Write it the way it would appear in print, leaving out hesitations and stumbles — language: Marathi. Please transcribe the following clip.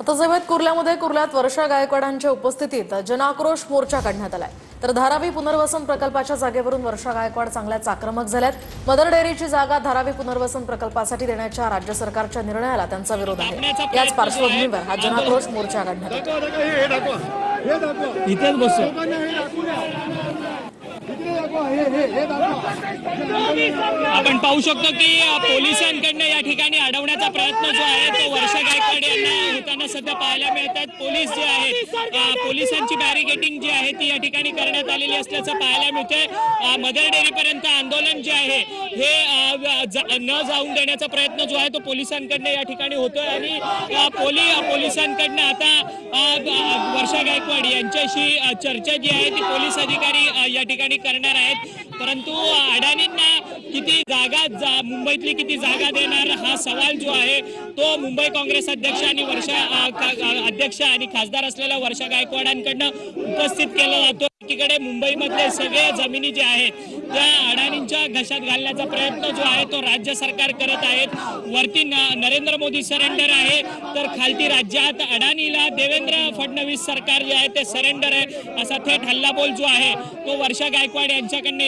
आता जवळ कुर्ल्यात वर्षा गायकवाडांच्या उपस्थितीत जनआक्रोश मोर्चा काढण्यात आलाय। तर धारावी पुनर्वसन प्रकल्पाच्या जागेवरून वर्षा गायकवाड चांगल्याच आक्रमक झाल्यात। मदर डेअरीची जागा धारावी पुनर्वसन प्रकल्पासाठी देण्याच्या राज्य सरकारच्या निर्णयाला त्यांचा विरोध आहे। याच पार्श्वभूमीवर हा जनआक्रोश मोर्चा काढण्यात आपण पाहू शकतो की पोलिसांकडून या ठिकाणी अडवण्याचा प्रयत्न जो आहे तो वर्षा गायकवाड यांना होताना सध्या पाहायला मिळतात। पोलीस जे आहेत पोलिसांची बॅरिकेडिंग जी आहे ती या ठिकाणी करण्यात आलेली असल्याचं पाहायला मिळतंय। मदर डेअरी पर्यंत आंदोलन जे आहे हे न जाऊन देण्याचा प्रयत्न जो आहे तो पोलिसांकडून या ठिकाणी होतोय आणि पोलिसांकडून आता वर्षा गायकवाड यांच्याशी चर्चा जी आहे ती पोलीस अधिकारी या ठिकाणी करणार आहेत। परंतु अडाणींना किती जागा मुंबईतली किती जागा देणार हा सवाल जो आहे तो मुंबई काँग्रेस अध्यक्ष आणि अध्यक्ष आणि खासदार असलेल्या वर्षा गायकवाडांकडून उपस्थित केला जातो। एकीकडे मुंबईमधले सगळे जमिनी जे आहेत त्या अडाणींच्या घशात घालण्याचा प्रयत्न जो आहे तो राज्य सरकार करत आहेत। वरती नरेंद्र मोदी सरेंडर आहे तर खालती राज्यात अडाणीला देवेंद्र फडणवीस सरकार जे आहे ते सरेंडर आहे असा थेट हल्लाबोल जो आहे तो वर्षा गायकवाड यांच्याकडनं